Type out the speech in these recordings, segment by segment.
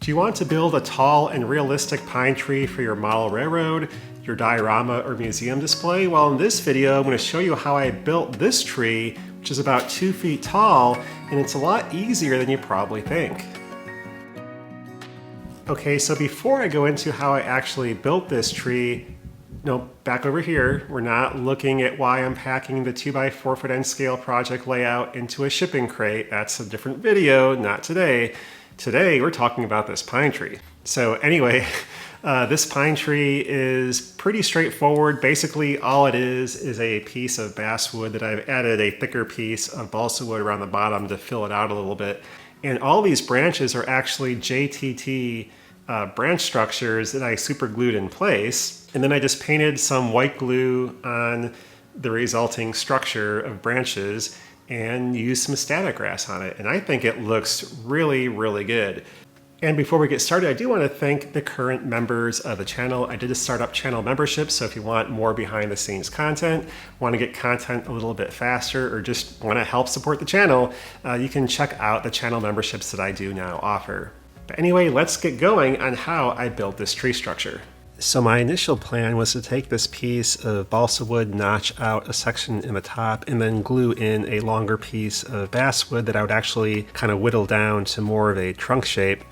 Do you want to build a tall and realistic pine tree for your model railroad, your diorama, or museum display? Well, in this video, I'm going to show you how I built this tree, which is about 2 feet tall, and it's a lot easier than you probably think. Okay, so before I go into how I actually built this tree, no, back over here, we're not looking at why I'm packing the 2x4 foot end scale project layout into a shipping crate. That's a different video, not today. Today, we're talking about this pine tree. So anyway, this pine tree is pretty straightforward. Basically, all it is a piece of basswood that I've added a thicker piece of balsa wood around the bottom to fill it out a little bit. And all these branches are actually JTT branch structures that I super glued in place. And then I just painted some white glue on the resulting structure of branches and use some static grass on it. And I think it looks really, really good. And before we get started, I do want to thank the current members of the channel. I did a startup channel membership, so if you want more behind the scenes content, want to get content a little bit faster, or just want to help support the channel, you can check out the channel memberships that I do now offer. But anyway, let's get going on how I built this tree structure. So my initial plan was to take this piece of balsa wood, notch out a section in the top, and then glue in a longer piece of basswood that I would actually kind of whittle down to more of a trunk shape.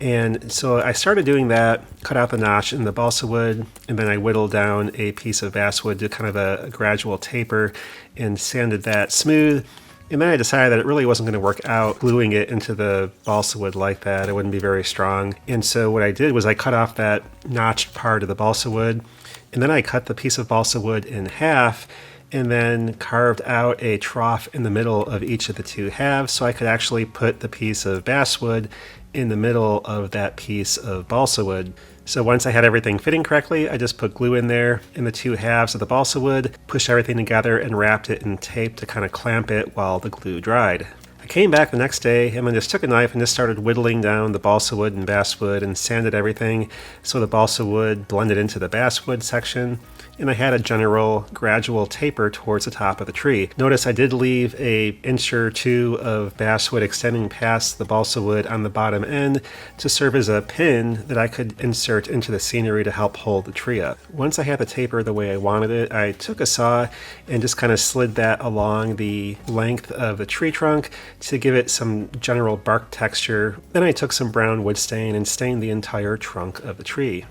And so I started doing that, cut out the notch in the balsa wood, and then I whittled down a piece of basswood to kind of a gradual taper and sanded that smooth. And then I decided that it really wasn't going to work out gluing it into the balsa wood like that. It wouldn't be very strong. And so what I did was I cut off that notched part of the balsa wood, and then I cut the piece of balsa wood in half and then carved out a trough in the middle of each of the two halves so I could actually put the piece of basswood in the middle of that piece of balsa wood. So once I had everything fitting correctly, I just put glue in there in the two halves of the balsa wood, pushed everything together, and wrapped it in tape to kind of clamp it while the glue dried. I came back the next day and then just took a knife and just started whittling down the balsa wood and basswood and sanded everything so the balsa wood blended into the basswood section. And I had a general gradual taper towards the top of the tree. Notice I did leave an inch or two of basswood extending past the balsa wood on the bottom end to serve as a pin that I could insert into the scenery to help hold the tree up. Once I had the taper the way I wanted it, I took a saw and just kind of slid that along the length of the tree trunk to give it some general bark texture. Then I took some brown wood stain and stained the entire trunk of the tree.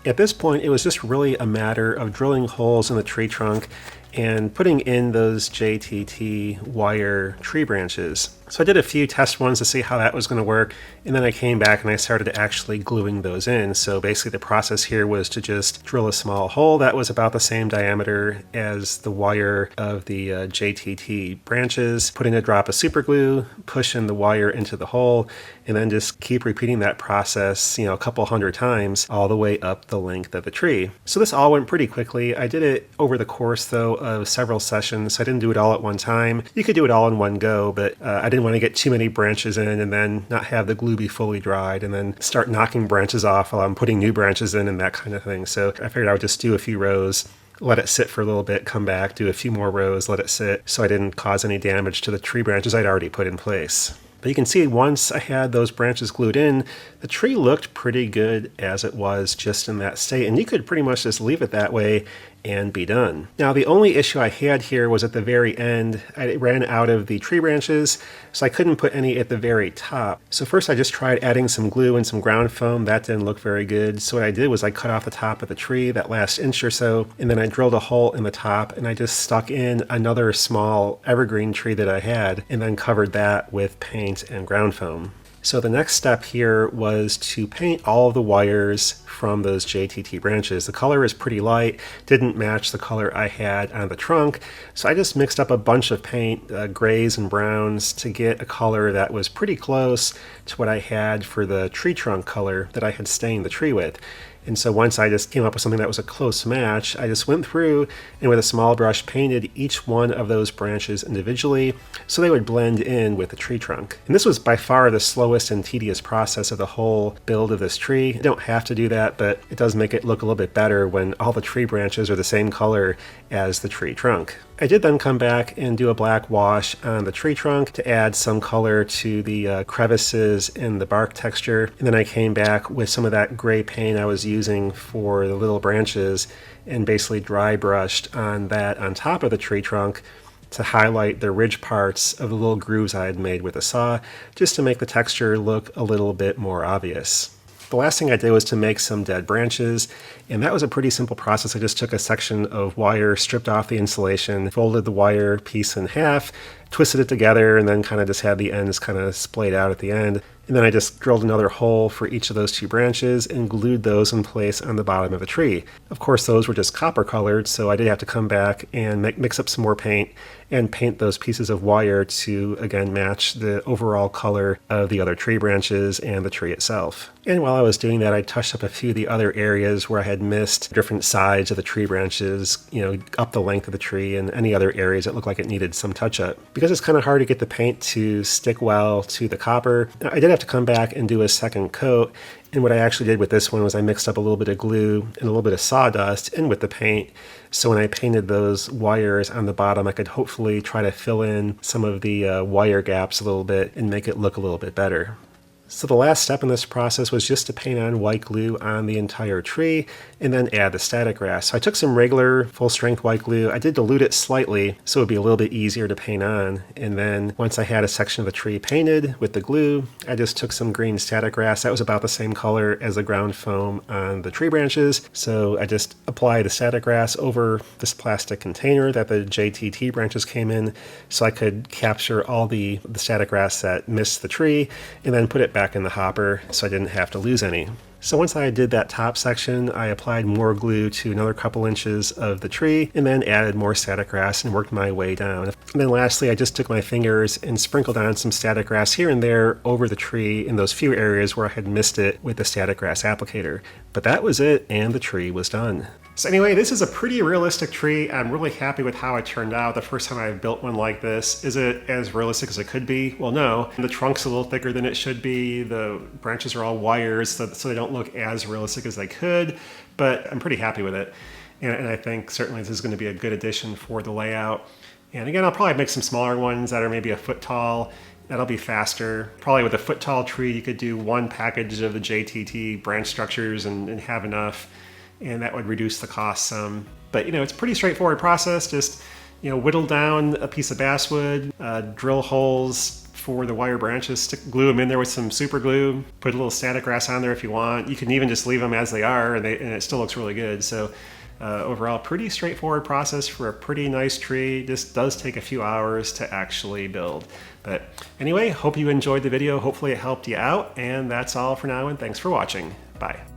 At this point, it was just really a matter of drilling holes in the tree trunk and putting in those JTT wire tree branches. So I did a few test ones to see how that was going to work, and then I came back and I started actually gluing those in. So basically the process here was to just drill a small hole that was about the same diameter as the wire of the JTT branches, put in a drop of super glue, push in the wire into the hole, and then just keep repeating that process, a couple hundred times all the way up the length of the tree. So this all went pretty quickly. I did it over the course though of several sessions. So I didn't do it all at one time. You could do it all in one go, but I didn't want to get too many branches in and then not have the glue be fully dried and then start knocking branches off while I'm putting new branches in and that kind of thing. So I figured I would just do a few rows, let it sit for a little bit, come back, do a few more rows, let it sit, so I didn't cause any damage to the tree branches I'd already put in place. But you can see once I had those branches glued in, the tree looked pretty good as it was just in that state, and you could pretty much just leave it that way and be done. Now the only issue I had here was at the very end. I ran out of the tree branches, so I couldn't put any at the very top. So first I just tried adding some glue and some ground foam. That didn't look very good. So what I did was I cut off the top of the tree, that last inch or so, and then I drilled a hole in the top and I just stuck in another small evergreen tree that I had and then covered that with paint and ground foam. So the next step here was to paint all of the wires from those JTT branches. The color is pretty light, didn't match the color I had on the trunk, so I just mixed up a bunch of paint, grays and browns, to get a color that was pretty close to what I had for the tree trunk color that I had stained the tree with. And so once I just came up with something that was a close match, I just went through and with a small brush painted each one of those branches individually so they would blend in with the tree trunk. And this was by far the slowest and tedious process of the whole build of this tree. You don't have to do that, but it does make it look a little bit better when all the tree branches are the same color as the tree trunk. I did then come back and do a black wash on the tree trunk to add some color to the crevices and the bark texture. And then I came back with some of that gray paint I was using for the little branches and basically dry brushed on that on top of the tree trunk to highlight the ridge parts of the little grooves I had made with a saw, just to make the texture look a little bit more obvious. The last thing I did was to make some dead branches, and that was a pretty simple process. I just took a section of wire, stripped off the insulation, folded the wire piece in half, twisted it together, and then kind of just had the ends kind of splayed out at the end. And then I just drilled another hole for each of those two branches and glued those in place on the bottom of the tree. Of course, those were just copper colored, so I did have to come back and mix up some more paint and paint those pieces of wire to, again, match the overall color of the other tree branches and the tree itself. And while I was doing that, I touched up a few of the other areas where I had missed different sides of the tree branches, up the length of the tree, and any other areas that looked like it needed some touch up. Because it's kind of hard to get the paint to stick well to the copper, I did have to come back and do a second coat. And what I actually did with this one was I mixed up a little bit of glue and a little bit of sawdust in with the paint. So when I painted those wires on the bottom, I could hopefully try to fill in some of the wire gaps a little bit and make it look a little bit better. So the last step in this process was just to paint on white glue on the entire tree and then add the static grass. So I took some regular full-strength white glue. I did dilute it slightly so it would be a little bit easier to paint on. And then once I had a section of the tree painted with the glue, I just took some green static grass. That was about the same color as the ground foam on the tree branches. So I just applied the static grass over this plastic container that the JTT branches came in so I could capture all the static grass that missed the tree and then put it back in the hopper so I didn't have to lose any. So once I did that top section, I applied more glue to another couple inches of the tree and then added more static grass and worked my way down. And then lastly, I just took my fingers and sprinkled on some static grass here and there over the tree in those few areas where I had missed it with the static grass applicator. But that was it, and the tree was done. So anyway, this is a pretty realistic tree. I'm really happy with how it turned out the first time I've built one like this. Is it as realistic as it could be? Well, no. The trunk's a little thicker than it should be. The branches are all wires, so they don't look as realistic as they could, but I'm pretty happy with it. And I think certainly this is going to be a good addition for the layout. And again, I'll probably make some smaller ones that are maybe a foot tall. That'll be faster. Probably with a foot tall tree, you could do one package of the JTT branch structures and have enough. And that would reduce the cost some. But it's a pretty straightforward process. Just whittle down a piece of basswood, drill holes for the wire branches, glue them in there with some super glue, put a little static grass on there if you want. You can even just leave them as they are, and it still looks really good. So overall, pretty straightforward process for a pretty nice tree. This does take a few hours to actually build. But anyway, hope you enjoyed the video. Hopefully it helped you out. And that's all for now, and thanks for watching. Bye.